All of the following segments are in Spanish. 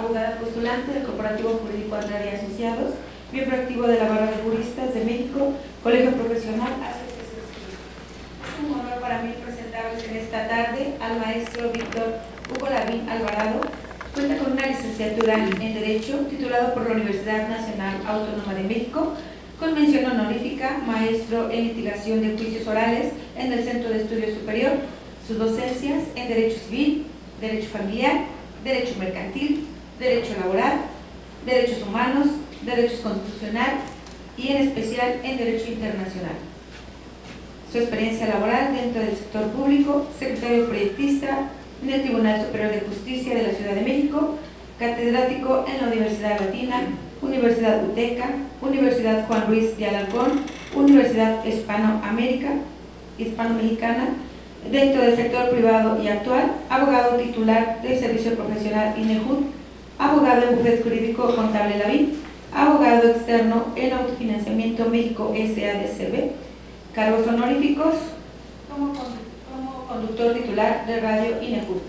abogada postulante del Corporativo Jurídico Andrade y Asociados, miembro activo de la Barra de Juristas de México, Colegio Profesional. Es un honor para mí presentarles en esta tarde al maestro Víctor Hugo Lavín Alvarado. Cuenta con una licenciatura en Derecho, titulado por la Universidad Nacional Autónoma de México, con mención honorífica, maestro en litigación de juicios orales en el Centro de Estudios Superior. Sus docencias en Derecho Civil, Derecho Familiar, Derecho Mercantil, Derecho Laboral, Derechos Humanos, Derecho Constitucional y en especial en Derecho Internacional. Su experiencia laboral dentro del sector público: secretario proyectista en el Tribunal Superior de Justicia de la Ciudad de México, catedrático en la Universidad Latina, Universidad UTECA, Universidad Juan Ruiz de Alarcón, Universidad Hispano-Mexicana, dentro del sector privado y actual, abogado titular del Servicio Profesional INEJUT, abogado en Bufete Jurídico Contable Lavín, abogado externo en Autofinanciamiento México SADCB, cargos honoríficos como conductor titular de Radio INEJUT.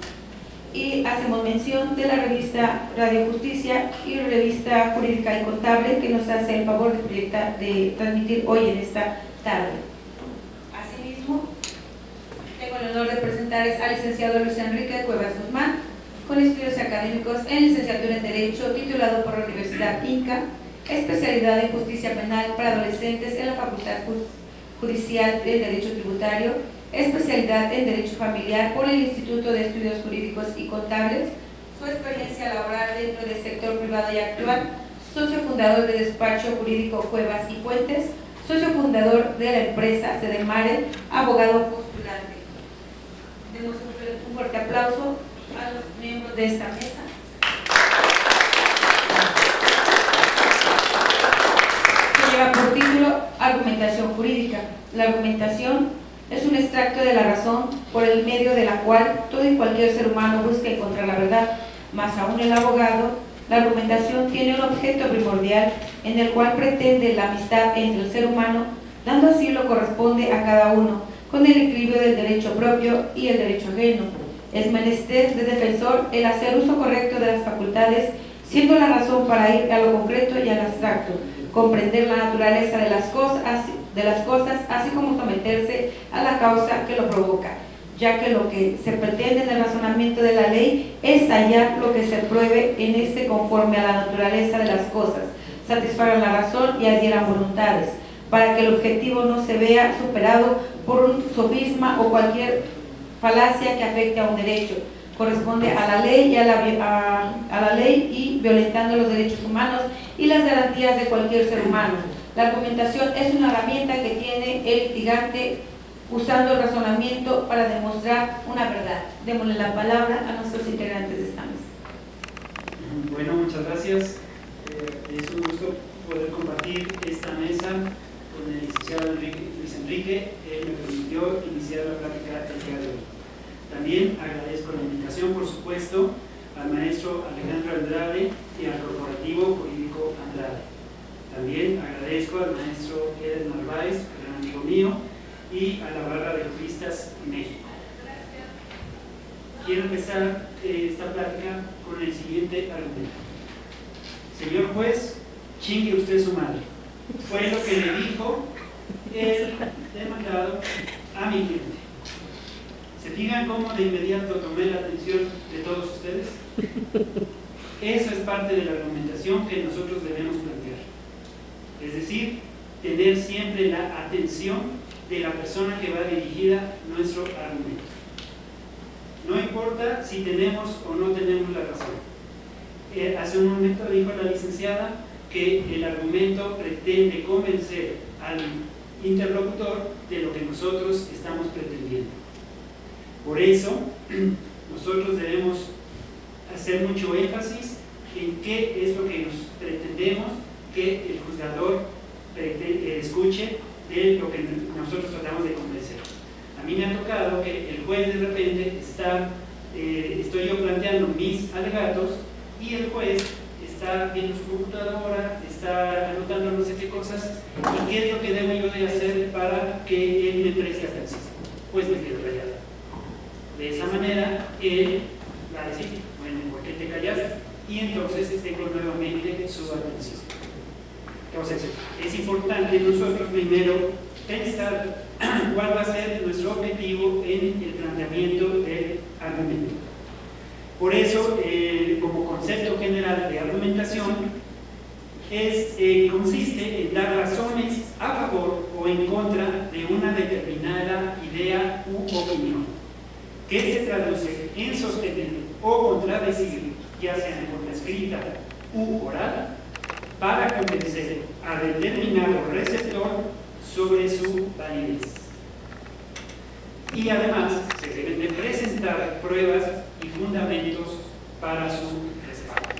Y hacemos mención de la revista Radio Justicia y revista Jurídica y Contable, que nos hace el favor de transmitir hoy en esta tarde. Asimismo, tengo el honor de presentarles al licenciado Luis Enrique Cuevas Guzmán, con estudios académicos en licenciatura en Derecho, titulado por la Universidad Inca, especialidad en Justicia Penal para Adolescentes en la Facultad Judicial de Derecho Tributario, especialidad en Derecho Familiar por el Instituto de Estudios Jurídicos y Contables. Su experiencia laboral dentro del sector privado y actual: socio fundador del despacho jurídico Cuevas y Fuentes, socio fundador de la empresa Cedemare, abogado postulante. Demos un fuerte aplauso a los miembros de esta mesa. Que lleva por título Argumentación Jurídica. La argumentación es un extracto de la razón por el medio de la cual todo y cualquier ser humano busca encontrar la verdad. Más aún el abogado, la argumentación tiene un objeto primordial en el cual pretende la amistad entre el ser humano, dando así lo corresponde a cada uno, con el equilibrio del derecho propio y el derecho ajeno. Es menester de defensor el hacer uso correcto de las facultades, siendo la razón para ir a lo concreto y al abstracto, comprender la naturaleza de las cosas, así como someterse a la causa que lo provoca, ya que lo que se pretende en el razonamiento de la ley es hallar lo que se pruebe en este conforme a la naturaleza de las cosas, satisfagan la razón y adhieran voluntades, para que el objetivo no se vea superado por un sofisma o cualquier falacia que afecte a un derecho. Corresponde a la ley y violentando los derechos humanos y las garantías de cualquier ser humano. La argumentación es una herramienta que tiene el litigante usando el razonamiento para demostrar una verdad. Démosle la palabra a nuestros integrantes de esta mesa. Bueno, muchas gracias. Es un gusto poder compartir esta mesa con el licenciado Luis Enrique. Él me permitió iniciar la plática el día de hoy. También agradezco la invitación, por supuesto, al maestro Alejandro Andrade y al Corporativo Jurídico Andrade. También agradezco al maestro Eder Narváez, gran amigo mío, y a la Barra de Juristas México. Quiero empezar esta plática con el siguiente argumento. Señor juez, chingue usted su madre. Fue lo que le dijo el demandado a mi cliente. ¿Se fijan cómo de inmediato tomé la atención de todos ustedes? Eso es parte de la argumentación que nosotros debemos plantear. Es decir, tener siempre la atención de la persona que va dirigida nuestro argumento. No importa si tenemos o no tenemos la razón. Hace un momento dijo la licenciada que el argumento pretende convencer al interlocutor de lo que nosotros estamos pretendiendo. Por eso, nosotros debemos hacer mucho énfasis en qué es lo que nos pretendemos que el juzgador escuche de lo que nosotros tratamos de convencer. A mí me ha tocado que el juez de repente estoy yo planteando mis alegatos y el juez está viendo su computadora, está anotando no sé qué cosas, y qué es lo que debo yo de hacer para que él me preste atención. Pues me quedo callado. De esa manera, él va a decir, bueno, ¿por qué te callaste? y entonces tengo nuevamente su atención. Entonces, es importante nosotros primero pensar cuál va a ser nuestro objetivo en el planteamiento del argumento. Por eso, como concepto general de argumentación, consiste en dar razones a favor o en contra de una determinada idea u opinión, que se traduce en sostener o contradecir, ya sea en forma escrita u oral, para convencer a determinado receptor sobre su validez. Y además se deben de presentar pruebas y fundamentos para su respaldo.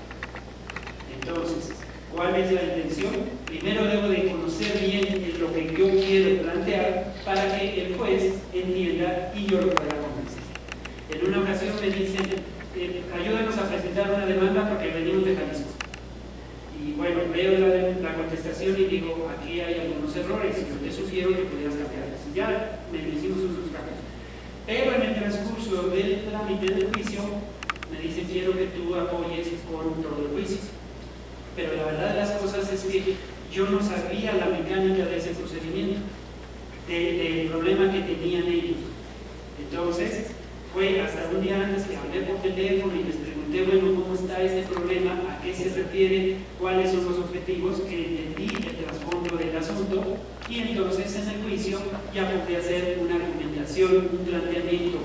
Entonces, ¿cuál es la intención? Primero debo de conocer bien lo que yo quiero plantear para que el juez entienda y yo lo pueda convencer. En una ocasión me dicen, ayúdanos a presentar una demanda porque venimos de Jalisco. Y bueno, veo la contestación y digo, aquí hay algunos errores, yo te sugiero que pudieras cambiarlos. Ya me hicimos unos cambios. Pero en el transcurso del trámite del juicio, me dicen, quiero que tú apoyes por todo el juicio. Pero la verdad de las cosas es que yo no sabía la mecánica de ese procedimiento, del problema que tenían ellos. Entonces, fue hasta un día antes que hablé por teléfono y les pregunté, bueno, ¿cómo está este problema? ¿A qué se refiere? ¿Cuáles son los objetivos? Que entendí el trasfondo del asunto y entonces en el juicio ya podía hacer una argumentación, un planteamiento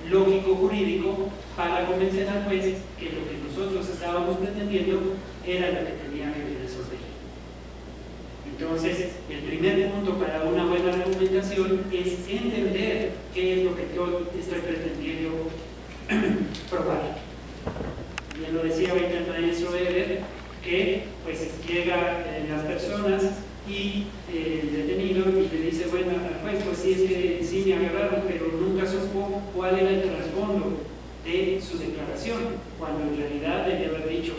lógico-jurídico para convencer al juez que lo que nosotros estábamos pretendiendo era lo que tenía que resolver. Entonces, el primer punto para una buena argumentación es entender qué es lo que yo estoy pretendiendo probar. Ya lo decía ahorita el maestro Eber, que pues llegan las personas y el detenido y le dice, bueno, pues sí, es que sí me agarraron, pero nunca supo cuál era el trasfondo de su declaración, cuando en realidad debe haber dicho,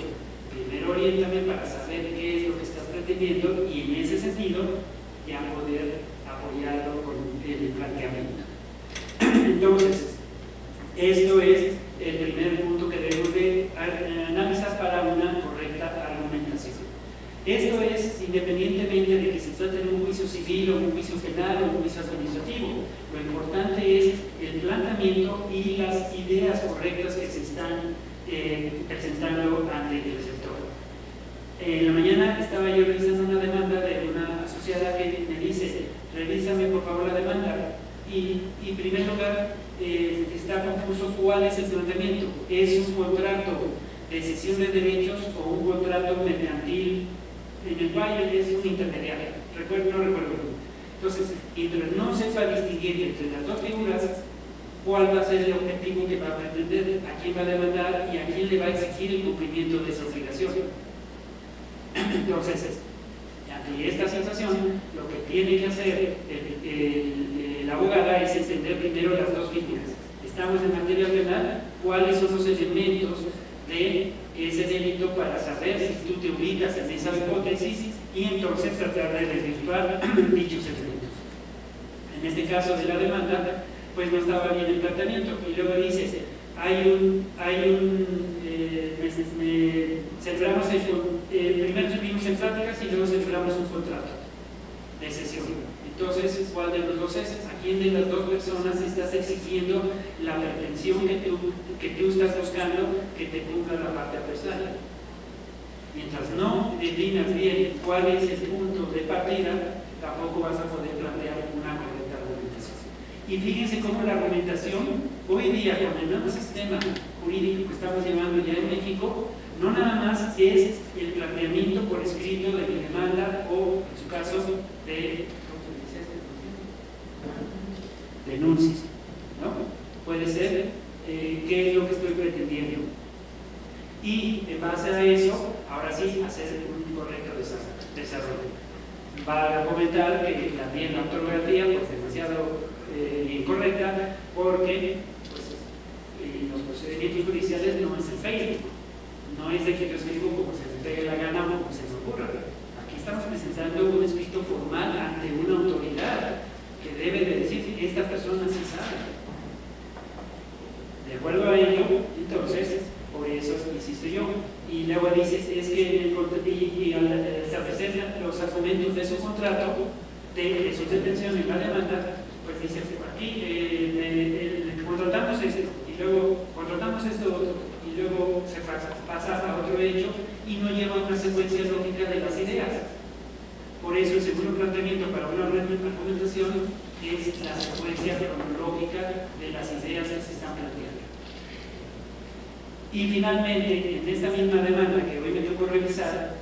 primero oriéntame para saber qué es lo que estás pretendiendo y en ese sentido ya poder apoyarlo con el planteamiento. Entonces, esto es el primer punto que debemos de analizar para una correcta argumentación. Esto es independientemente de que se trate de un juicio civil o un juicio penal o un juicio administrativo. Lo importante es el planteamiento y las ideas correctas que se están presentando ante el sector. En la mañana estaba yo revisando una demanda de una asociada que me dice, revísame por favor la demanda. Y en primer lugar, está confuso cuál es el planteamiento. ¿Es un contrato de cesión de derechos o un contrato mercantil en el cual es un intermediario? No recuerdo. Entonces, mientras no sepa distinguir entre las dos figuras, cuál va a ser el objetivo que va a pretender, a quién va a demandar y a quién le va a exigir el cumplimiento de esa obligación. Entonces, ante esta situación, lo que tiene que hacer la abogada es entender primero las dos figuras. Estamos en materia penal, cuáles son los elementos de ese delito para saber si tú te ubicas en esa hipótesis y entonces tratar de desvirtuar dichos elementos. En este caso de la demanda, pues no estaba bien el planteamiento y luego dice, primero estuvimos en pláticas y luego celebramos un contrato de cesión. Entonces, ¿cuál de los dos es? ¿A quién de las dos personas estás exigiendo la pretensión que tú estás buscando que te cumpla la parte adversaria? Mientras no definas bien cuál es el punto de partida, tampoco vas a poder plantear una correcta argumentación. Y fíjense cómo la argumentación, hoy día con el nuevo sistema jurídico que estamos llevando ya en México, no nada más es el planteamiento por escrito de mi demanda o, en su caso, de denuncias, ¿no? Puede ser qué es lo que estoy pretendiendo. Y en base a eso, ahora sí, hacer un correcto desarrollo. Va a comentar que también la ortografía pues demasiado incorrecta porque pues, los procedimientos judiciales no es el Facebook, no es de que yo escribo como se me pegue la gana o como se me ocurra. Aquí estamos presentando un escrito formal ante una autoridad que debe de decir que esta persona sí sabe. De acuerdo a ello, entonces, por eso insisto yo, Y luego dice, es que y al establecer los argumentos de su contrato, de su detención en la demanda, pues dice, aquí contratamos esto, y luego contratamos esto, y luego se pasa a otro hecho, y no lleva una secuencia lógica de las ideas. Por eso el segundo planteamiento para una argumentación es la secuencia cronológica de las ideas que se están planteando. Y finalmente, en esta misma demanda que hoy me tocó revisar,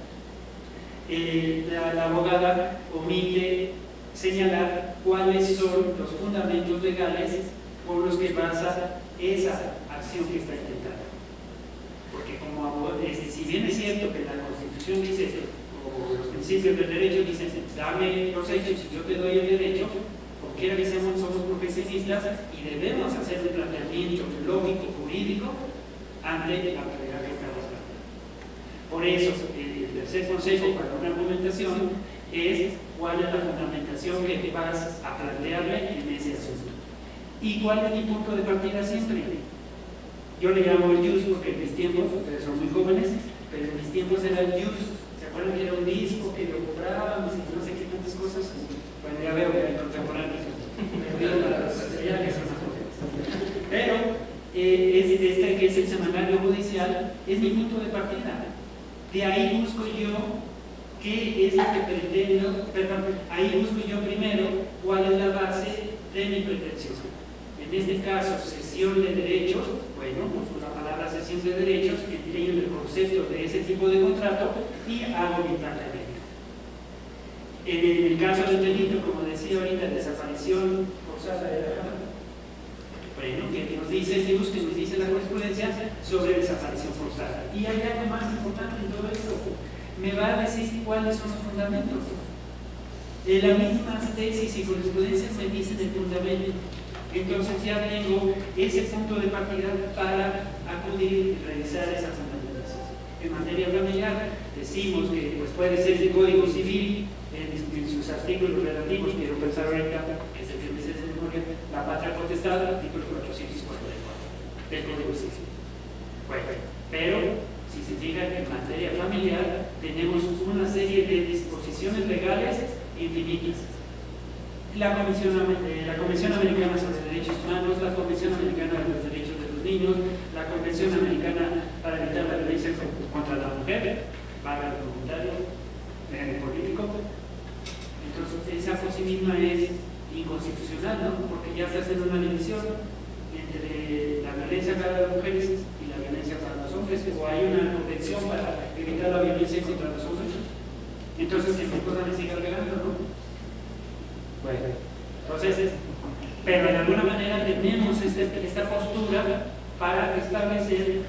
la abogada omite señalar cuáles son los fundamentos legales por los que basa esa acción que está intentando. Porque como abogado, si bien es cierto que la Constitución dice, o los principios del derecho dicen, dame los hechos y yo te doy el derecho, cualquiera que seamos, somos profesionistas y debemos hacer un planteamiento lógico, jurídico, ante la realidad que estamos planteando. Por eso, el tercer consejo para una argumentación es cuál es la fundamentación que vas a plantearle en ese asunto. ¿Y cuál es mi punto de partida siempre? Yo le llamo el jus porque en mis tiempos, ustedes son muy jóvenes, pero en mis tiempos era el jus. ¿Se acuerdan que era un disco que lo comprábamos y no sé qué tantas cosas? Bueno, ya veo que hay contemporáneos. Pero este que es el semanario judicial es mi punto de partida. De ahí busco yo qué es lo que pretendo, ahí busco yo primero cuál es la base de mi pretensión. En este caso, cesión de derechos, bueno, uso la palabra cesión de derechos, entiendo el concepto de ese tipo de contrato y hago mi planteamiento. En el caso del delito, como decía ahorita, desaparición forzada de la cámara, bueno, que nos dice el Dios, que nos dice la jurisprudencia sobre desaparición forzada. Y hay algo más importante en todo esto, me va a decir cuáles son los fundamentos. La misma tesis y jurisprudencia me dicen el fundamento. Entonces ya tengo ese punto de partida para acudir y realizar esa fundamentación. En materia familiar decimos que pues, puede ser el Código Civil en sus artículos relativos, quiero pensar ahorita que es el que me dice de memoria, la patria potestad, artículo 444 del Código Civil. Bueno, pero si se fijan en materia familiar tenemos una serie de disposiciones legales infinitas. La Convención Americana sobre Derechos Humanos, la Convención Americana de los Derechos de los Niños, la Convención Americana para evitar la violencia contra la mujer, para el voluntario político. Entonces, esa por sí misma es inconstitucional, ¿no? Porque ya se hace una división entre la violencia para las mujeres y la violencia para los hombres, o hay una convención para evitar la violencia contra los hombres. Entonces, ¿qué cosa me sigue pegando, no? Bueno, entonces, pero de alguna manera tenemos esta postura para establecer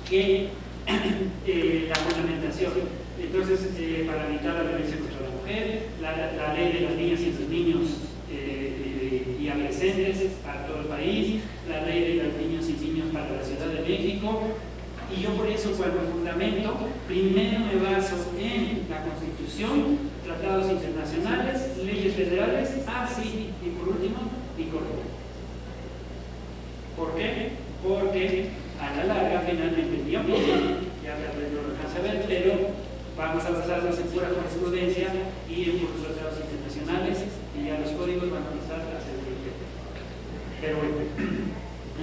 que la fundamentación, entonces, para evitar la violencia contra la mujer, la ley de las niñas y los niños y adolescentes para todo el país, la ley de los niños y niños para la Ciudad de México, y yo por eso cuando fundamento, primero me baso en la Constitución, tratados internacionales, leyes federales, y por último, y Colombia. ¿Por qué? Porque a la larga, finalmente, mi opinión, ya tal vez no lo alcanza a ver, pero vamos a basarnos en pura jurisprudencia y en puros tratados internacionales, y ya los códigos van a pasar a ser pero bueno,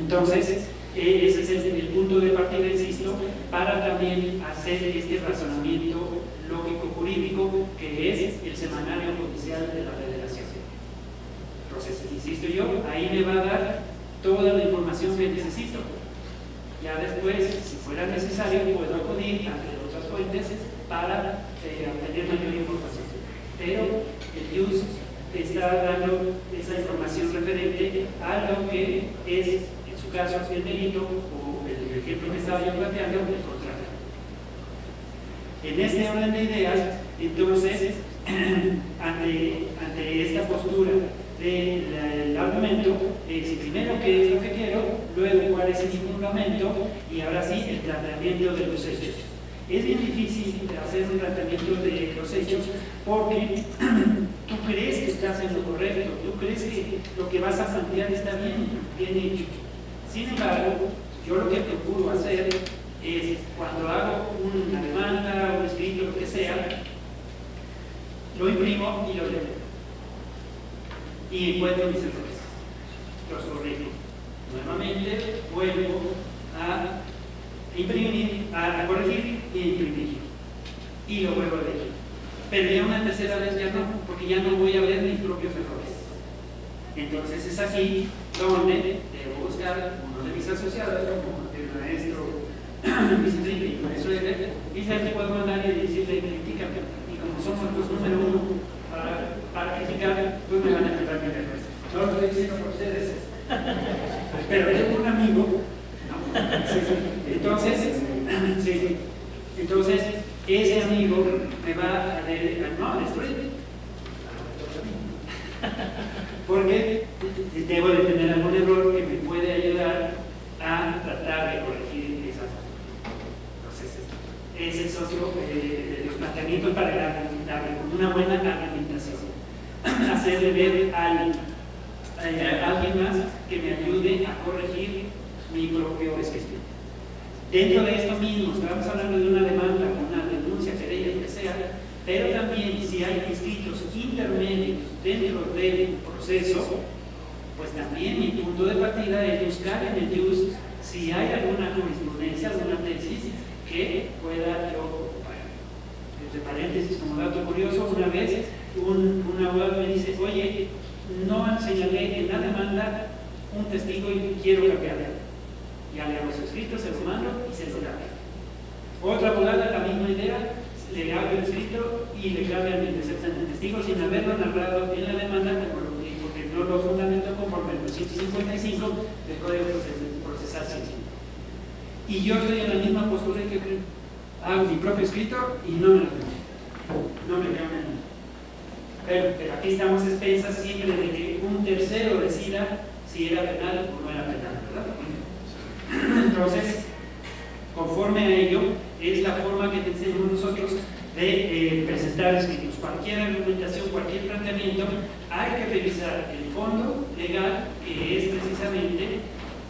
entonces, ese es el punto de partida, insisto, para también hacer este razonamiento lógico-jurídico que es el semanario judicial de la Federación. Entonces, insisto yo, ahí me va a dar toda la información que necesito. Ya después, si fuera necesario, puedo acudir ante otras fuentes para obtener mayor información. Pero el JUS está dando esa información referente a lo que es, en su caso, el delito o el ejemplo que estaba yo planteando, el contrato. En este orden de ideas, entonces, ante esta postura del argumento, es primero qué es lo que quiero, luego cuál es el fundamento y ahora sí el planteamiento de los hechos. Es bien difícil hacer un planteamiento de los hechos porque tú crees que estás en lo correcto, tú crees que lo que vas a plantear está bien hecho. Sin embargo, yo lo que procuro hacer es cuando hago una demanda, un escrito, lo que sea, lo imprimo y lo leo. Y encuentro mis errores. Los corrijo. Nuevamente vuelvo a imprimir, a corregir y imprimir. Y lo vuelvo a leer. Pero ya una tercera vez ya no, porque ya no voy a ver mis propios errores. Entonces es aquí donde debo buscar uno de mis asociados, como el maestro Vicente y el maestro Eder, y se le puedo mandar y decirle, critícame. Y como somos los número uno para criticar, pues me van a encontrar mi error. No lo estoy diciendo por ustedes, pero tengo un amigo, ¿no? Entonces, ese amigo me va a destruir. Porque debo de tener algún error que me puede ayudar a tratar de corregir esas cosas. Ese es otro de los planteamientos para una buena argumentación. Hacerle ver a alguien más que me ayude a corregir mi propio escrito. Dentro de esto mismo, estamos hablando de una demanda, una denuncia, querella, lo que sea, pero también si hay escritos intermedios dentro del proceso, pues también mi punto de partida es buscar en el JUS si hay alguna jurisprudencia, alguna tesis que pueda yo ocupar. Entre paréntesis, como dato curioso, una vez un abogado me dice, oye, no señalé en la demanda un testigo y quiero cambiarlo. Ya le hago su escrito, se lo mando y se lo cambia. Otra abogada, la misma idea, le hago el escrito y le cambian el testigo sin haberlo narrado en la demanda, porque no lo fundamento conforme al 255 del Código Procesal Civil. Y yo estoy en la misma postura que hago mi propio escrito y no me lo cambio. No me cambio. Pero aquí estamos expensas siempre de que un tercero decida si era penal o no era penal, ¿verdad? Entonces, conforme a ello, es la forma que tenemos nosotros de presentar escritos. Cualquier argumentación, cualquier planteamiento, hay que revisar el fondo legal, que es precisamente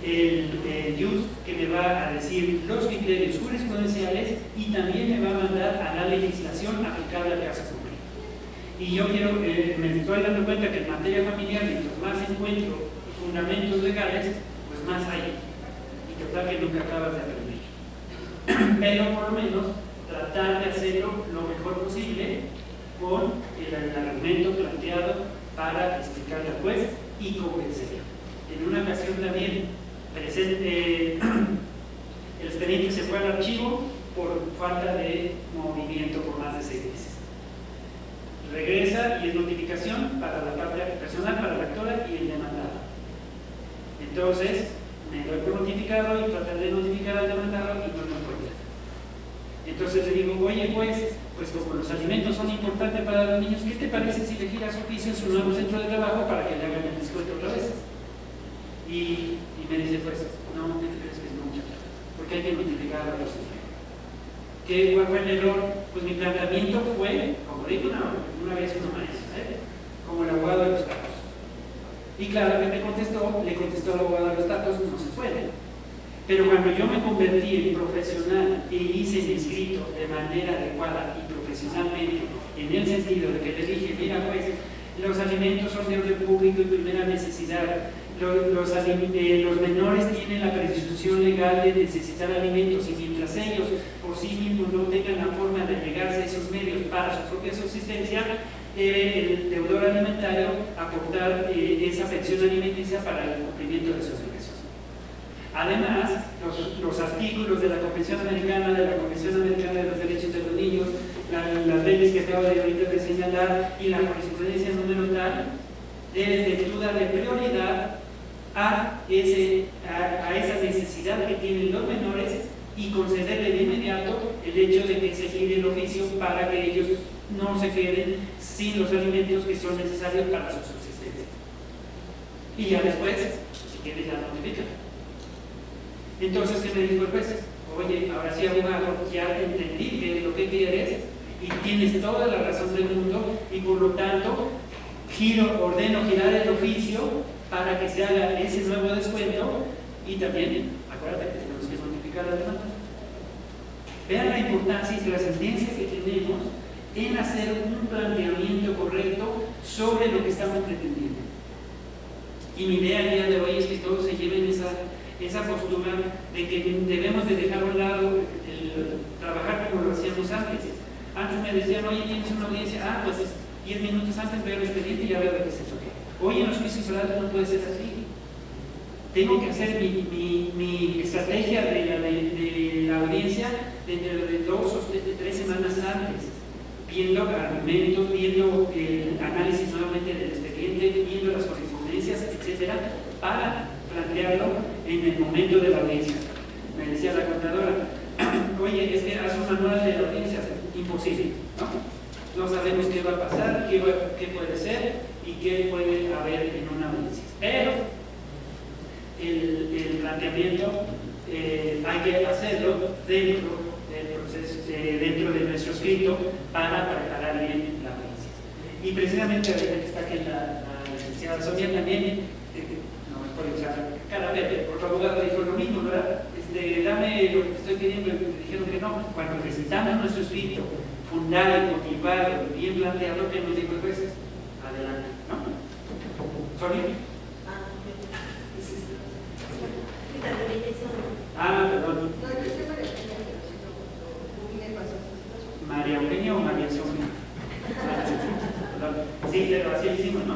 el JUS, que me va a decir los criterios jurisprudenciales y también me va a mandar a la legislación aplicable al caso concreto. Y yo me estoy dando cuenta que en materia familiar, mientras más encuentro fundamentos legales, pues más hay. Y total que nunca acabas de aprender. Pero por lo menos tratar de hacerlo lo mejor posible con el argumento planteado para explicarle al juez y convencerlo. En una ocasión también el expediente se fue al archivo por falta de movimiento por más de 6 meses. Regresa y es notificación para la parte personal, para la actora y el demandado. Entonces, me doy por notificado y tratar de notificar al demandado y no lo encuentro. Entonces le digo, oye, pues como los alimentos son importantes para los niños, ¿qué te parece si le giras oficio en su nuevo centro de trabajo para que le hagan el descuento otra vez? Y me dice, pues, no, ¿qué te crees que es mucho? Porque hay que notificar a los niños. ¿Cuál fue el error? Pues mi planteamiento fue, como dijo una vez una maestra, como el abogado de los datos. Y claro que le contestó al abogado de los datos, no se puede. Pero cuando yo me convertí en profesional e hice el escrito de manera adecuada y profesionalmente, en el sentido de que le dije, mira pues, los alimentos son de orden público y primera necesidad, los menores tienen la presunción legal de necesitar alimentos y mientras ellos por sí mismos no tengan la forma de llegarse a esos medios para su propia subsistencia, el deudor alimentario aportar esa pensión alimenticia para el cumplimiento de sus derechos. Además, los artículos de la Convención Americana de los Derechos de los Niños, las leyes que acabo de ahorita de señalar y la jurisprudencia número tal, deben de darle prioridad a esa necesidad que tienen los menores y concederle de inmediato el hecho de que se gire el oficio para que ellos no se queden sin los alimentos que son necesarios para su subsistencia. Y ya después, si quieres, ya notifican. Entonces, ¿qué me dijo el juez? Oye, ahora sí, abogado, ya entendí que lo que quieres y tienes toda la razón del mundo y por lo tanto ordeno girar el oficio para que se haga ese nuevo descuento y también, acuérdate que tenemos que notificar a la demanda. Vean la importancia y trascendencia que tenemos en hacer un planteamiento correcto sobre lo que estamos pretendiendo. Y mi idea el día de hoy es que todos se lleven esa postura de que debemos de dejar a un lado el trabajar como lo hacíamos antes. Antes me decían, oye, tienes una audiencia, pues 10 minutos antes veo el expediente y ya veo de qué se trata. Hoy en los juicios orales no puede ser así. Tengo que hacer mi estrategia de la audiencia dentro de 2 o 3 semanas antes, viendo argumentos, viendo el análisis nuevamente del expediente, viendo las correspondencias, etcétera, para plantearlo en el momento de la audiencia. Me decía la contadora, oye, es que haz un manual de la audiencia, imposible, ¿no? No sabemos qué va a pasar, qué puede ser y qué puede haber en una audiencia. Pero el planteamiento hay que hacerlo dentro del proceso, dentro de nuestro escrito para preparar bien la audiencia. Y precisamente ahorita que está aquí la licenciada Sonia también, no me puedo echar cara verde, porque el abogado dijo lo mismo, ¿verdad? Dame lo que te estoy pidiendo, y me dijeron que no. Cuando presentamos nuestro escrito fundado, motivado, bien planteado, que nos dijo el juez, adelante, ¿no? ¿Sonia? Perdón. María Eugenia o María Sonia. Sí, pero así lo hicimos, ¿no?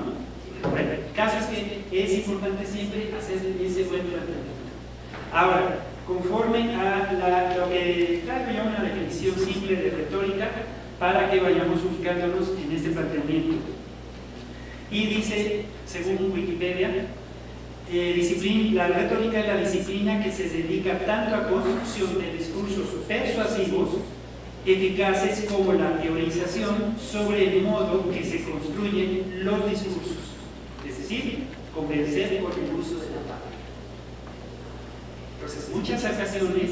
Bueno, el caso es que es importante siempre hacer ese buen planteamiento. Ahora, conforme a lo que traigo yo una definición simple de retórica para que vayamos ubicándonos en este planteamiento. Y dice, según Wikipedia, la retórica es la disciplina que se dedica tanto a construcción de discursos persuasivos eficaces como la teorización sobre el modo que se construyen los discursos, es decir, convencer por el uso de la palabra. Entonces, muchas ocasiones,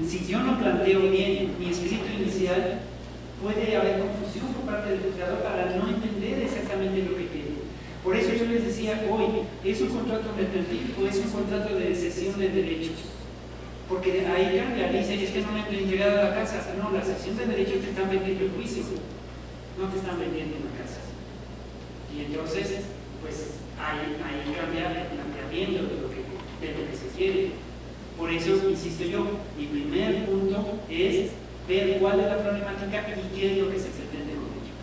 si yo no planteo bien mi escrito inicial, puede haber confusión por parte del juzgador para no entender exactamente lo que quiere. Por eso yo les decía hoy, ¿es un contrato mercantil o es un contrato de cesión de derechos? Porque ahí cambia, dice, es que no me han llegado a la casa. No, la cesión de derechos te están vendiendo el juicio, no te están vendiendo una casa. Y entonces, pues ahí cambia el planteamiento de lo que se quiere. Por eso, insisto yo, mi primer punto es ver cuál es la problemática y qué es lo que se pretende con ello.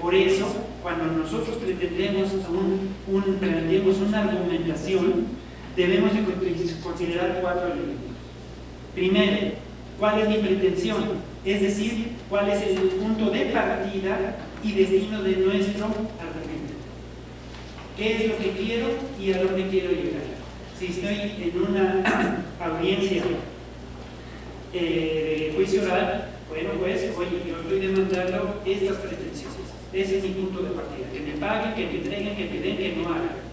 Por eso, cuando nosotros pretendemos una argumentación, debemos de considerar 4 elementos. Primero, ¿cuál es mi pretensión? Es decir, ¿cuál es el punto de partida y destino de nuestro argumento? ¿Qué es lo que quiero y a dónde quiero llegar? Si estoy en una audiencia de juicio oral, bueno, pues, oye, yo estoy demandando estas pretensiones. Ese es mi punto de partida. Que me paguen, que me entreguen, que me den, que no hagan.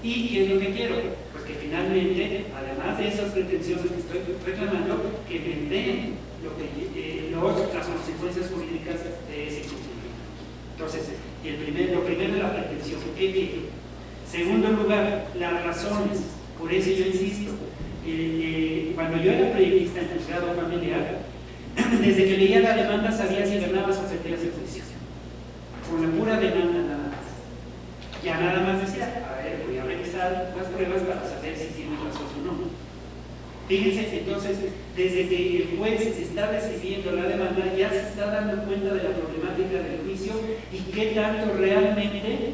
¿Y qué es lo que quiero? Pues que finalmente, además de esas pretensiones que estoy reclamando, que me den las consecuencias jurídicas de ese cumplimiento. Entonces, lo primero es la pretensión. ¿Qué quiero? Segundo lugar, las razones. Por eso yo insisto, cuando yo era periodista en el juzgado familiar, desde que leía la demanda sabía si ganabas o perdías el juicio. Con la pura demanda nada más. Ya nada más decía, a ver, voy a revisar las pruebas para saber si tienes razón o no. Fíjense, entonces, desde que el juez está recibiendo la demanda, ya se está dando cuenta de la problemática del juicio y qué tanto realmente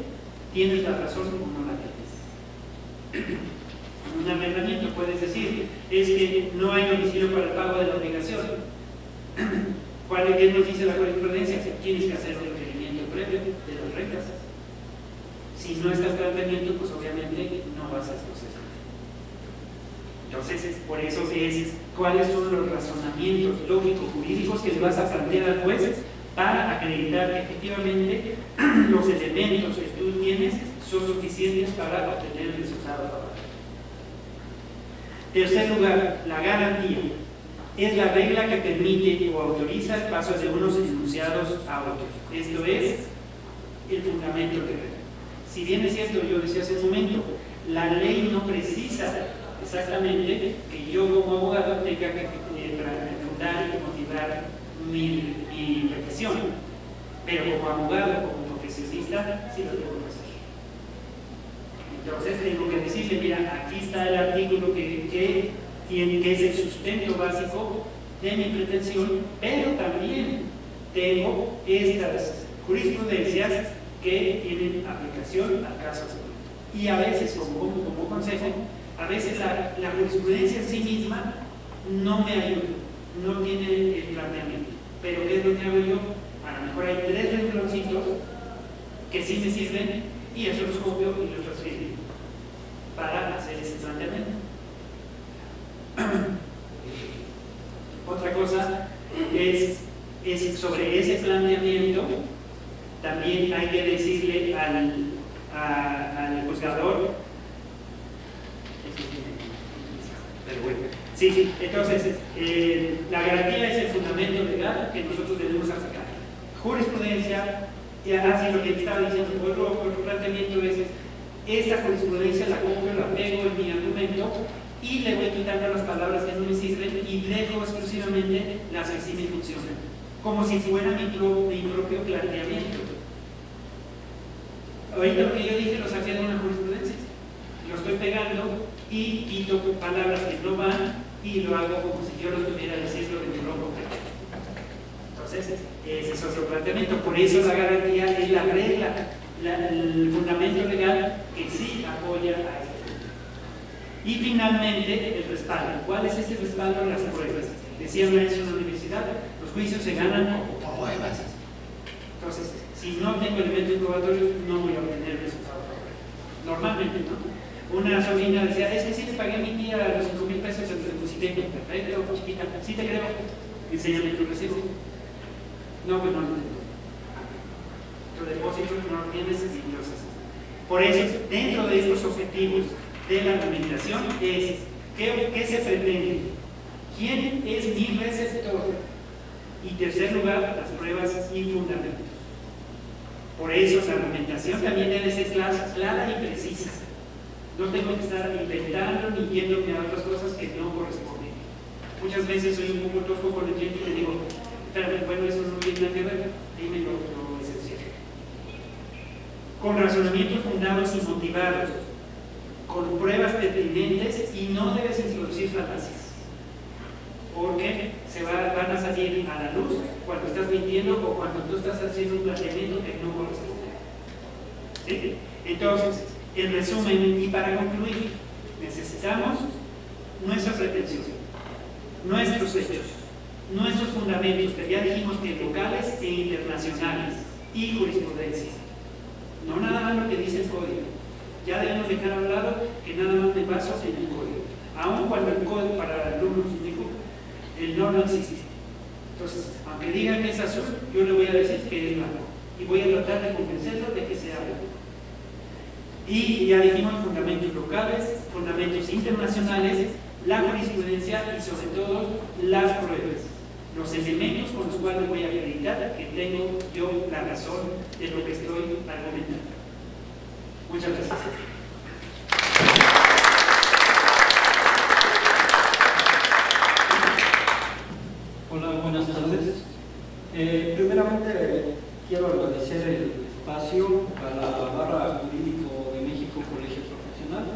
tienes la razón o no la tienes. Un arrendamiento puedes decir, es que no hay domicilio para el pago de la obligación. ¿Qué nos dice la jurisprudencia? Tienes que hacer el requerimiento previo de las rentas. Si no está el planteamiento, pues obviamente no vas a procesar. Entonces, por eso es cuáles son los razonamientos lógicos jurídicos que le vas a plantear al juez para acreditar que efectivamente los elementos que tú tienes son suficientes para obtener el resultado favorable. Tercer lugar, la garantía. Es la regla que permite o autoriza el paso de unos enunciados a otros. Esto es el fundamento legal. Si bien es cierto, yo decía hace un momento, la ley no precisa exactamente que yo como abogado tenga que fundar y motivar mi petición, pero como abogado, como profesionista, sí lo tengo que hacer. Entonces tengo que decirle, mira, aquí está el artículo que es el sustento básico de mi pretensión, pero también tengo estas jurisprudencias que tienen aplicación al caso. Y a veces, como consejo, a veces la jurisprudencia en sí misma no me ayuda, no tiene el planteamiento. Pero ¿qué es lo que hago yo? A lo mejor hay 3 rengloncitos que sí me sirven y eso los copio y los transfiero para hacer ese planteamiento. Otra cosa es sobre ese planteamiento, también hay que decirle al juzgador. Sí, entonces la garantía es el fundamento legal que nosotros debemos sacar. Jurisprudencia, así lo que estaba diciendo, otro planteamiento es esta jurisprudencia la copio, la pego en mi argumento y le voy quitando las palabras que no me sirven y dejo exclusivamente las que sí me funcionan, como si fuera mi propio planteamiento. Ahorita lo que yo dije lo saqué de una jurisprudencia, lo estoy pegando y quito palabras que no van y lo hago como si yo lo estuviera diciendo de mi propio pecho. Entonces, ese es otro planteamiento. Por eso la garantía es la regla, el fundamento legal que sí apoya a este punto. Y finalmente, el respaldo. ¿Cuál es este respaldo? Las pruebas. Decía Lorenzo en la universidad, los juicios se ganan con pruebas. Entonces, si no tengo elementos probatorios, no voy a obtener resultados. Normalmente, ¿no? Una sobrina decía, es que sí le pagué a mi tía los 5,000 pesos, se los deposité. Perfecto, chiquita, sí te creo. Enséñame tu recibo. No, pues no lo tengo. Tu depósito no lo tienes y los haces. Por eso, dentro de estos objetivos de la administración es ¿qué se pretende? ¿Quién es mi receptor? Y tercer lugar, las pruebas y fundamentos. Por eso la argumentación también debe ser clara y precisa. No tengo que estar inventando ni yéndome a otras cosas que no corresponden. Muchas veces soy un poco tosco con el cliente y le digo, pero bueno, eso no tiene nada que ver, dime lo esencial. Con razonamientos fundados y motivados, con pruebas pertinentes y no debes introducir falacias, porque van a salir a la luz cuando estás mintiendo o cuando tú estás haciendo un planteamiento que no corresponde. ¿Sí? Entonces, en resumen y para concluir, necesitamos nuestra pretensión, nuestros hechos, nuestros fundamentos, que ya dijimos que locales e internacionales, y jurisprudencia. No nada más lo que dice el código. Ya debemos dejar a un lado que nada más me baso en el código. Aun cuando el código para alumnos dijo, el no existe. Entonces, aunque digan que es azul, yo le voy a decir que es blanco. Y voy a tratar de convencerlo de que sea blanco. Y ya dijimos fundamentos locales, fundamentos internacionales, la jurisprudencia y sobre todo las pruebas, los elementos con los cuales voy a acreditar que tengo yo la razón de lo que estoy argumentando. Muchas gracias. Hola, buenas tardes. Primeramente quiero agradecer el espacio a la Barra Jurídico de México Colegio Profesional,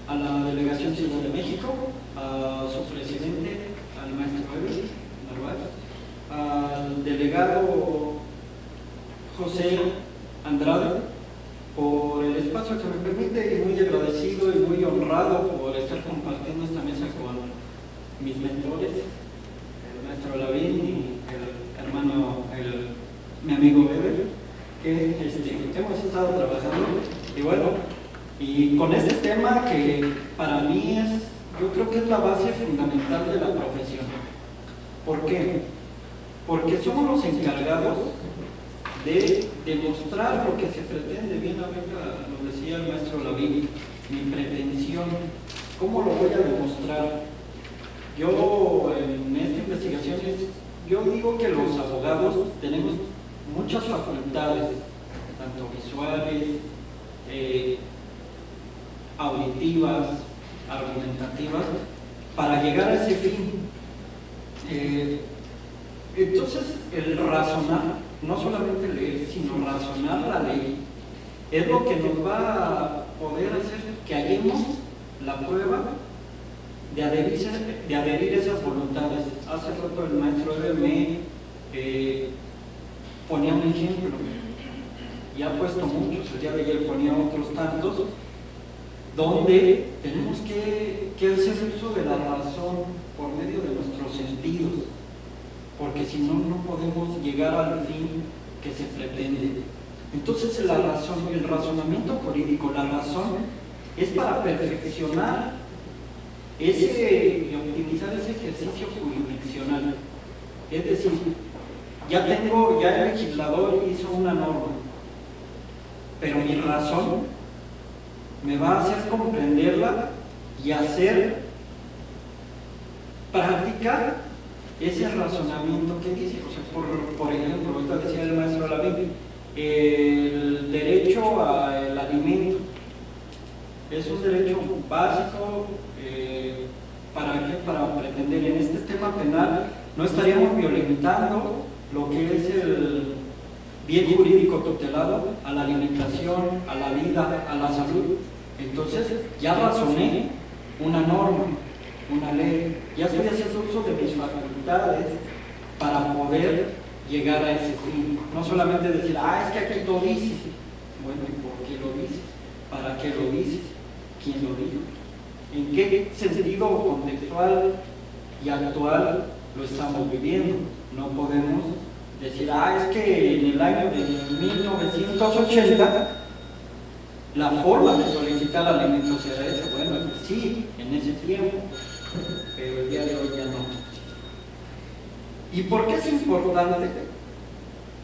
a la Delegación Ciudad de México, a su presidente, al maestro Eber Narváez, al delegado José Andrade, por el espacio que me permite, y muy agradecido y muy honrado por estar compartiendo esta mesa con mis mentores, el maestro Lavín y el hermano, mi amigo Weber, que hemos estado trabajando, y bueno, y con este tema que para mí yo creo que es la base fundamental de la profesión. ¿Por qué? Porque somos los encargados de demostrar lo que se pretende. Bien, ahorita lo decía el maestro Lavín, mi pretensión, ¿cómo lo voy a demostrar? Yo en esta investigación, yo digo que los abogados tenemos muchas facultades, tanto visuales, auditivas, argumentativas para llegar a ese fin. Entonces, el razonar, no solamente leer, sino razonar la ley, es lo que nos va a poder hacer que hallemos la prueba de adherir esas voluntades. Hace rato el maestro me ponía un ejemplo, y ha puesto muchos, el día de ayer ponía otros tantos, donde tenemos que hacer uso de la razón por medio de nuestros sentidos, porque si no, no podemos llegar al fin que se pretende. Entonces la razón, el razonamiento jurídico, la razón es para perfeccionar y optimizar ese ejercicio jurisdiccional. Es decir, ya el legislador hizo una norma, pero mi razón me va a hacer comprenderla y hacer practicar ese razonamiento que dice. O sea, por ejemplo, ahorita decía el maestro Lavín, el derecho al alimento es un derecho básico. Para pretender en este tema penal no estaríamos violentando lo que es el bien jurídico tutelado a la alimentación, a la vida, a la salud. Entonces ya razoné una norma, una ley, ya estoy haciendo uso de mis facultades para poder llegar a ese fin. No solamente decir, es que aquí lo dices. Bueno, ¿y por qué lo dices? ¿Para qué lo dices? ¿Quién lo dijo? ¿En qué sentido contextual y actual lo estamos viviendo? No podemos decir, es que en el año de 1980 la forma de solicitar alimentos era esa. Bueno, sí, en ese tiempo, pero el día de hoy ya no. ¿Y por qué es importante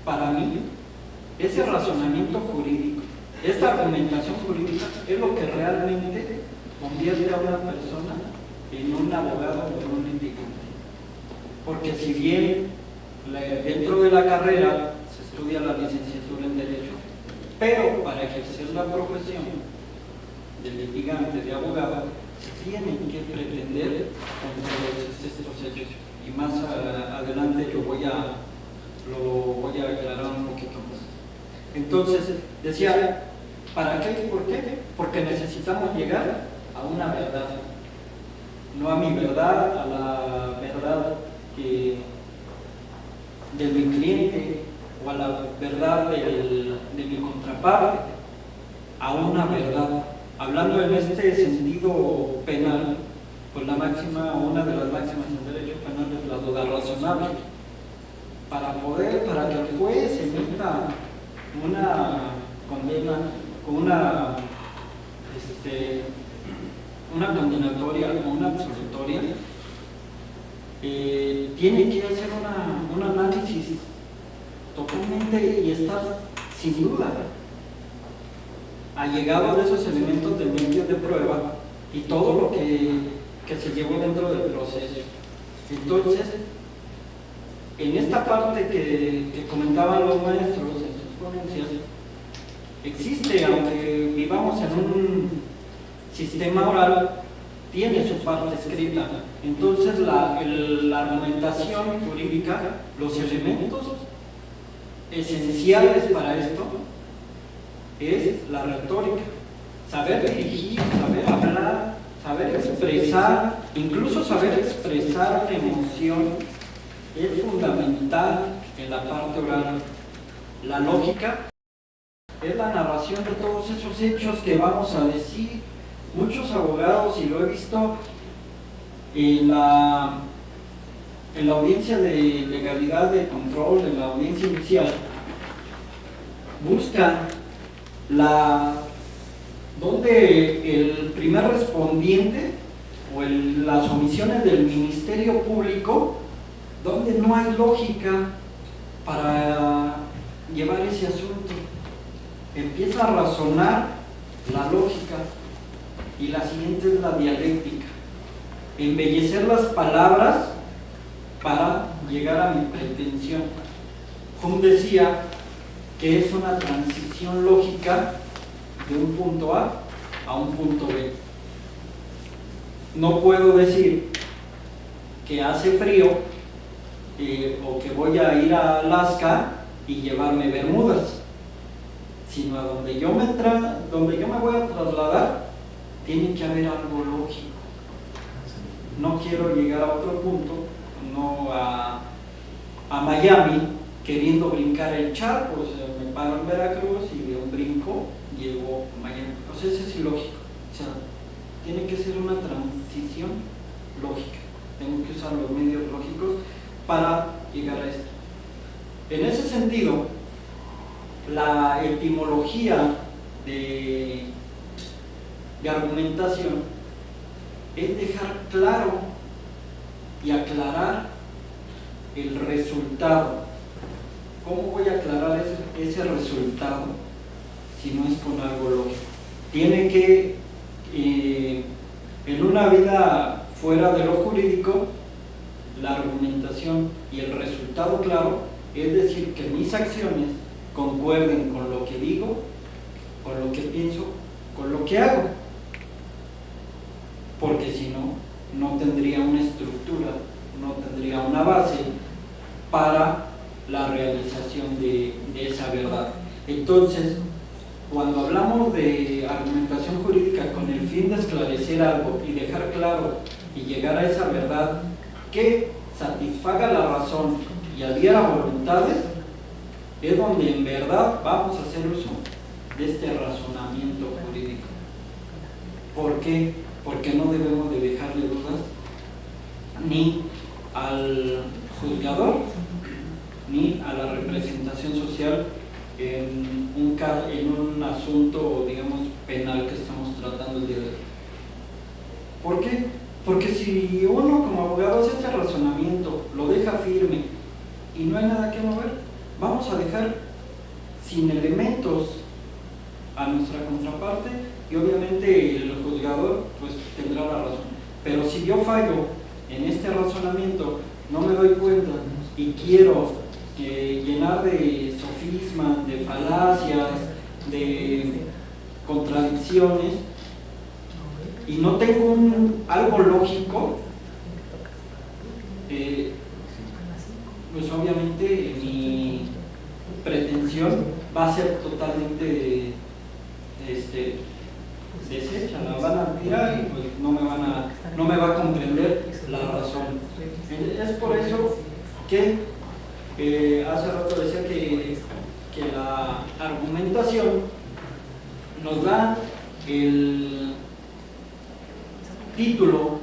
para mí ese razonamiento jurídico? Esta argumentación jurídica es lo que realmente convierte a una persona en un abogado o en un litigante. Porque si bien dentro de la carrera se estudia la licenciatura en Derecho, pero para ejercer la profesión de litigante, de abogado, se tienen que pretender con todos estos hechos. Y más adelante lo voy a aclarar un poquito más. Entonces, decía, ¿para qué y por qué? Porque necesitamos llegar a una verdad, no a mi verdad, a la verdad de mi cliente o a la verdad de mi contraparte, a una verdad. Hablando en este sentido penal, pues una de las máximas en derecho penal es la duda razonable. Para que el juez emita una condena con una condenatoria o una absolutoria, tiene que hacer un análisis totalmente y estar sin duda allegado de esos elementos de medio de prueba y todo lo que se llevó dentro del proceso. Entonces, en esta parte que comentaban los maestros en sus ponencias, existe, aunque vivamos en un sistema oral, tiene su parte escrita. Entonces la argumentación jurídica, los elementos esenciales para esto es la retórica, saber dirigir, saber hablar, saber expresar, incluso saber expresar una emoción es fundamental en la parte oral. La lógica es la narración de todos esos hechos que vamos a decir. Muchos abogados, y lo he visto en la audiencia de legalidad de control, en la audiencia inicial, buscan donde el primer respondiente o las omisiones del Ministerio Público, donde no hay lógica para llevar ese asunto. Empieza a razonar la lógica. Y la siguiente es la dialéctica. Embellecer las palabras para llegar a mi pretensión. Hume decía que es una transición lógica de un punto A a un punto B. no puedo decir que hace frío o que voy a ir a Alaska y llevarme bermudas, sino a donde yo me voy a trasladar, tiene que haber algo lógico. No quiero llegar a otro punto, no a Miami, queriendo brincar el charco, o sea, me paro en Veracruz y de un brinco llego a Miami. O sea, eso es ilógico. O sea, tiene que ser una transición lógica. Tengo que usar los medios lógicos para llegar a esto. En ese sentido, la etimología de argumentación es dejar claro y aclarar el resultado. ¿Cómo voy a aclarar ese resultado si no es con algo lógico? Tiene que, en una vida fuera de lo jurídico, la argumentación y el resultado claro es decir que mis acciones concuerden con lo que digo, con lo que pienso, con lo que hago. Porque si no, no tendría una estructura, no tendría una base para la realización de esa verdad. Entonces, cuando hablamos de argumentación jurídica con el fin de esclarecer algo y dejar claro y llegar a esa verdad que satisfaga la razón y adhiera a voluntades, es donde en verdad vamos a hacer uso de este razonamiento jurídico. ¿Por qué? Porque no debemos de dejarle dudas ni al juzgador ni a la representación social en un asunto, digamos, penal que estamos tratando el día de hoy. ¿Por qué? Porque si uno como abogado hace este razonamiento, lo deja firme y no hay nada que mover, vamos a dejar sin elementos a nuestra contraparte y obviamente el juzgador pues tendrá la razón. Pero si yo fallo en este razonamiento, no me doy cuenta y quiero llenar de sofismas, de falacias, de contradicciones y no tengo algo lógico, pues obviamente mi pretensión va a ser totalmente deshecha, la van a tirar y pues no me va a comprender la razón. Es por eso que hace rato decía que la argumentación nos da el título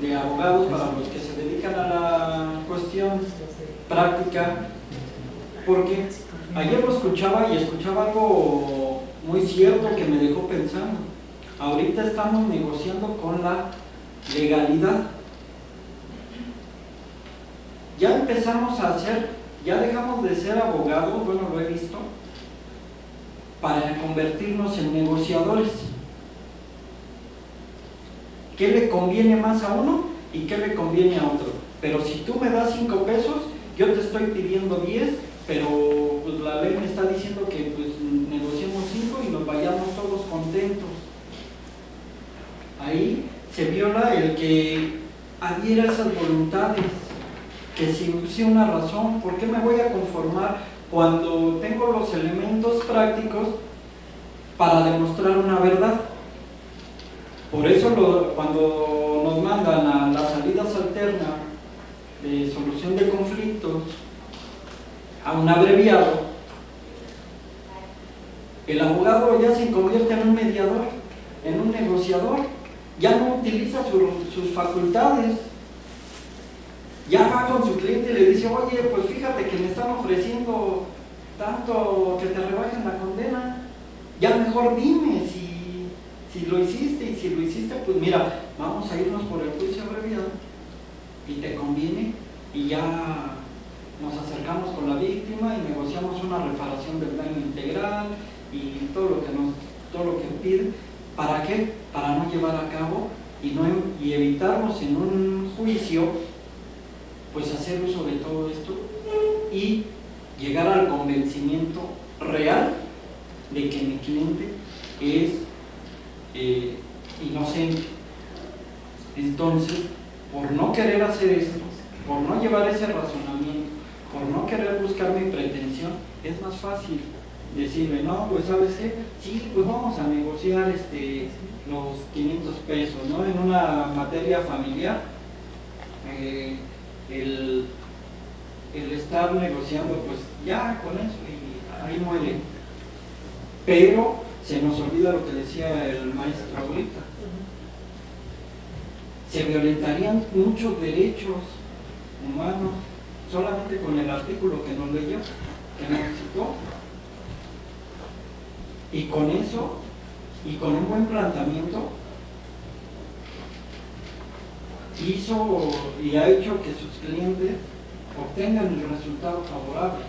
de abogados para los que se dedican a la cuestión práctica, porque ayer lo escuchaba y escuchaba algo muy cierto que me dejó pensando. Ahorita estamos negociando con la legalidad. Ya empezamos a ya dejamos de ser abogados, bueno, lo he visto, para convertirnos en negociadores. ¿Qué le conviene más a uno y qué le conviene a otro? Pero si tú me das 5 pesos, yo te estoy pidiendo 10, pero pues la ley me está diciendo que pues negociemos 5 y nos vayamos todos contentos. Ahí se viola el que adhiera a esas voluntades, que si use una razón, ¿por qué me voy a conformar cuando tengo los elementos prácticos para demostrar una verdad? Por eso cuando nos mandan a las salidas alternas de solución de conflictos, a un abreviado, el abogado ya se convierte en un mediador, en un negociador, ya no utiliza sus facultades, ya va con su cliente y le dice, oye, pues fíjate que me están ofreciendo tanto que te rebajen la condena, ya mejor dime si lo hiciste, y si lo hiciste, pues mira, vamos a irnos por el juicio abreviado y te conviene, y ya nos acercamos con la víctima y negociamos una reparación del daño integral y todo lo que pide. ¿Para qué? Para no llevar a cabo y evitarnos en un juicio pues hacer uso de todo esto y llegar al convencimiento real de que mi cliente es inocente. Entonces, buscar mi pretensión, es más fácil decirle, no, pues ¿sabes qué? Sí, pues vamos a negociar los 500 pesos, ¿no? En una materia familiar, el estar negociando, pues ya con eso y ahí muere. Pero se nos olvida lo que decía el maestro ahorita. Se violentarían muchos derechos humanos solamente con el artículo que nos leyó, que nos citó. Y con eso, y con un buen planteamiento, hizo y ha hecho que sus clientes obtengan el resultado favorable.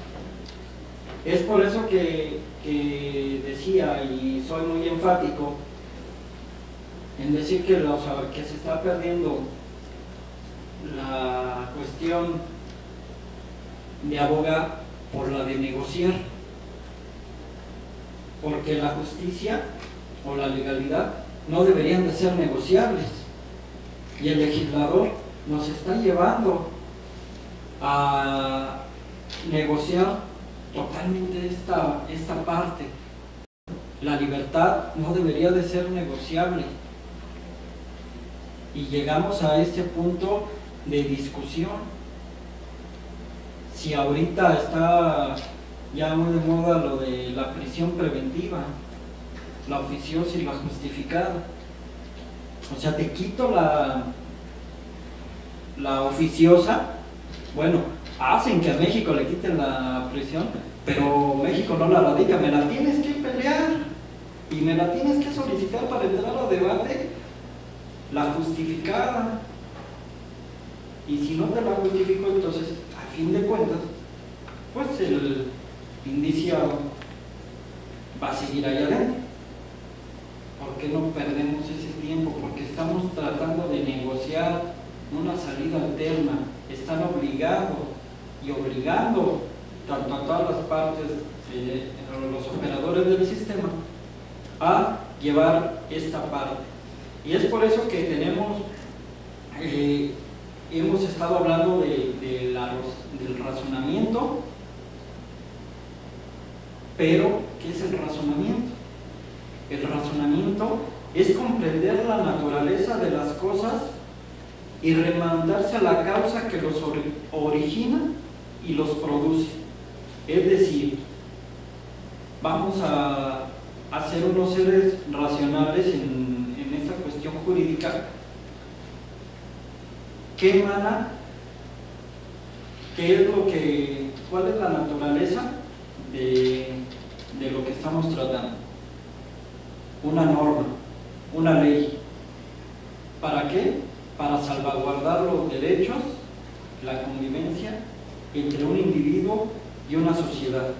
Es por eso que decía, y soy muy enfático en decir que se está perdiendo la cuestión de abogar por la de negociar, porque la justicia o la legalidad no deberían de ser negociables, y el legislador nos está llevando a negociar totalmente esta parte. La libertad no debería de ser negociable, y llegamos a este punto de discusión. Si ahorita está ya muy de moda lo de la prisión preventiva, la oficiosa y la justificada, o sea, te quito la oficiosa. Bueno, hacen que a México le quiten la prisión, pero México no la radica, me la tienes que pelear y me la tienes que solicitar para entrar a debate, la justificada. Y si no te la justifico, entonces, a fin de cuentas, pues el indiciado va a seguir allá adentro. ¿Por qué no perdemos ese tiempo? Porque estamos tratando de negociar una salida alterna. Están obligados y obligando tanto a todas las partes, los operadores del sistema, a llevar esta parte. Y es por eso que hemos estado hablando del razonamiento. Pero, ¿qué es el razonamiento? El razonamiento es comprender la naturaleza de las cosas y remontarse a la causa que los origina y los produce. Es decir, vamos a ser unos seres racionales en esta cuestión jurídica. ¿Qué emana? ¿Cuál es la naturaleza de lo que estamos tratando? Una norma, una ley. ¿Para qué? Para salvaguardar los derechos, la convivencia entre un individuo y una sociedad,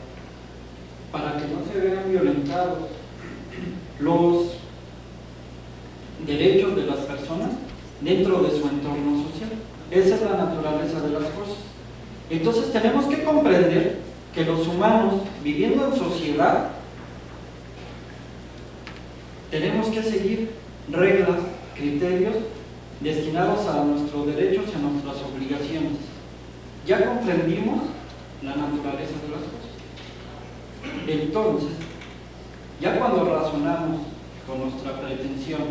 para que no se vean violentados los derechos de las personas dentro de su entorno social. Esa es la naturaleza de las cosas. Entonces tenemos que comprender que los humanos, viviendo en sociedad, tenemos que seguir reglas, criterios destinados a nuestros derechos y a nuestras obligaciones. Ya comprendimos la naturaleza de las cosas. Entonces, ya cuando razonamos con nuestra pretensión,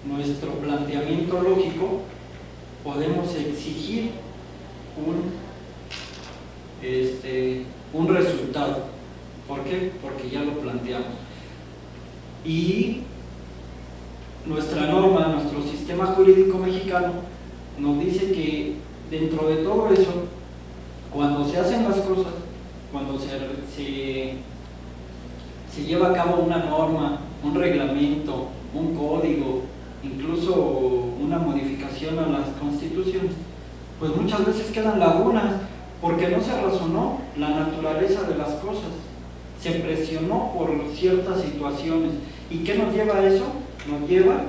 nuestro planteamiento lógico, podemos exigir un resultado. ¿Por qué? Porque ya lo planteamos. Y nuestra norma, nuestro sistema jurídico mexicano nos dice que dentro de todo eso, cuando se hacen las cosas, cuando se lleva a cabo una norma, un reglamento, un código, incluso una modificación a las constituciones, pues muchas veces quedan lagunas porque no se razonó la naturaleza de las cosas, se presionó por ciertas situaciones. ¿Y qué nos lleva a eso? Nos lleva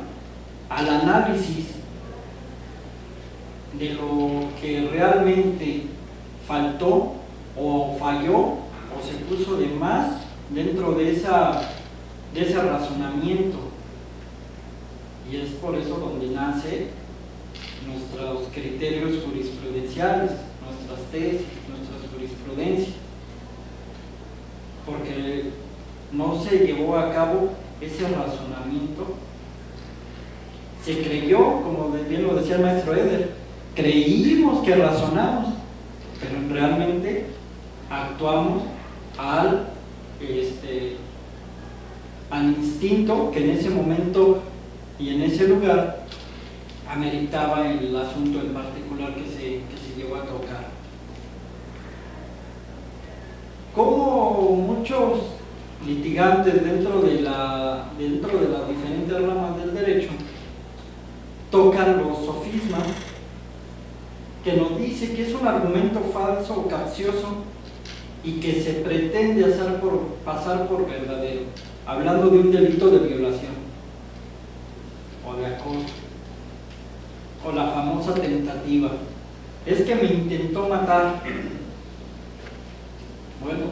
al análisis de lo que realmente faltó o falló o se puso de más dentro de ese razonamiento. Y es por eso donde nace nuestros criterios jurisprudenciales, nuestras tesis, nuestras jurisprudencias, porque no se llevó a cabo ese razonamiento. Se creyó, como bien lo decía el maestro Eder, creímos que razonamos, pero realmente actuamos al instinto que en ese momento y en ese lugar ameritaba el asunto en particular que se llegó a tocar. Como muchos litigantes dentro de las diferentes ramas del derecho tocan los sofismas, que nos dice que es un argumento falso o capcioso y que se pretende pasar por verdadero, hablando de un delito de violación o de acoso, o la famosa tentativa. Es que me intentó matar. Bueno,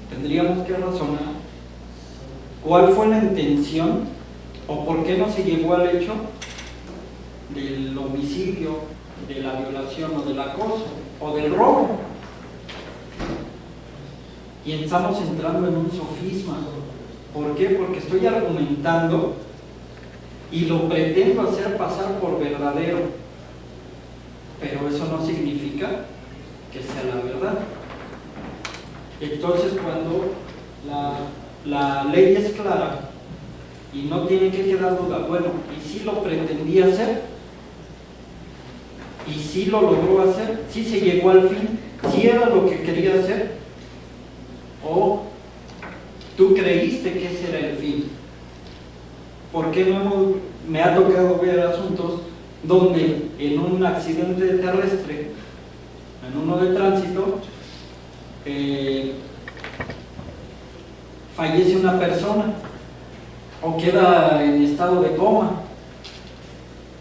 tendríamos que razonar cuál fue la intención o por qué no se llegó al hecho del homicidio, de la violación o del acoso o del robo. Y estamos entrando en un sofisma. ¿Por qué? Porque estoy argumentando y lo pretendo hacer pasar por verdadero, pero eso no significa que sea la verdad. Entonces, cuando la ley es clara y no tiene que quedar duda, bueno, y si lo pretendía hacer, y si lo logró hacer, si se llegó al fin, si era lo que quería hacer, o tú creíste que ese era el fin. Porque me ha tocado ver asuntos donde en un accidente terrestre, en uno de tránsito, fallece una persona o queda en estado de coma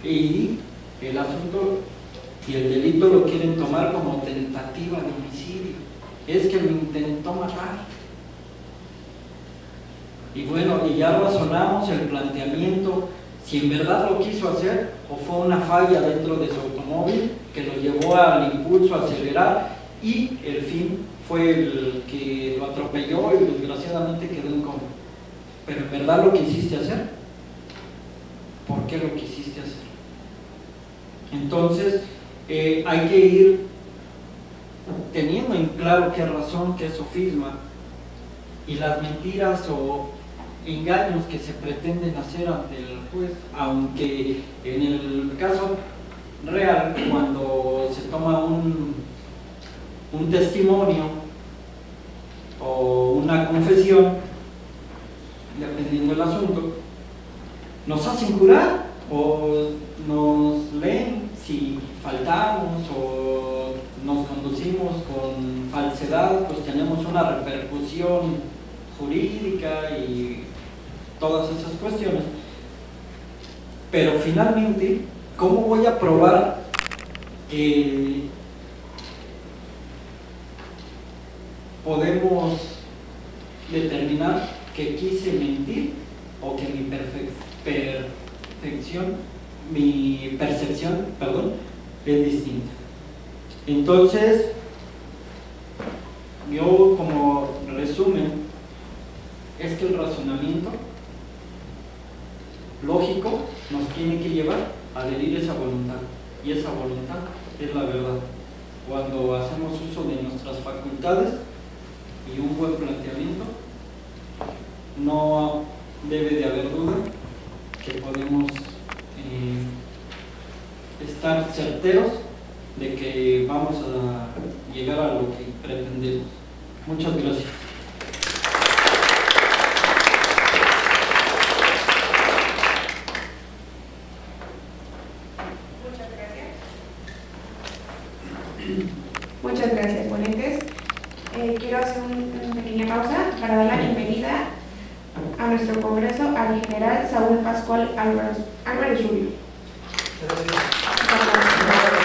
y el asunto y el delito lo quieren tomar como tentativa de homicidio. Es que me intentó matar. Y bueno, y ya razonamos el planteamiento, si en verdad lo quiso hacer o fue una falla dentro de su automóvil que lo llevó al impulso a acelerar y el fin fue el que lo atropelló y desgraciadamente quedó en coma. Pero en verdad lo quisiste hacer. ¿Por qué lo quisiste hacer? Entonces hay que ir teniendo en claro qué razón, qué sofisma y las mentiras o engaños que se pretenden hacer ante el juez, aunque en el caso real, cuando se toma un testimonio o una confesión, dependiendo del asunto, nos hacen jurar o nos leen si faltamos o nos conducimos con falsedad, pues tenemos una repercusión jurídica y todas esas cuestiones. Pero finalmente, ¿cómo voy a probar que podemos determinar que quise mentir o que mi percepción es distinta? Entonces, yo como resumen, es que el razonamiento lógico nos tiene que llevar a adherir esa voluntad, y esa voluntad es la verdad. Cuando hacemos uso de nuestras facultades y un buen planteamiento, no debe de haber duda que podemos estar certeros de que vamos a llegar a lo que pretendemos. Muchas gracias. Muchas gracias, ponentes. Quiero hacer una pequeña pausa para dar la bienvenida a nuestro congreso al general Saúl Pascual Álvarez Rubio. Gracias.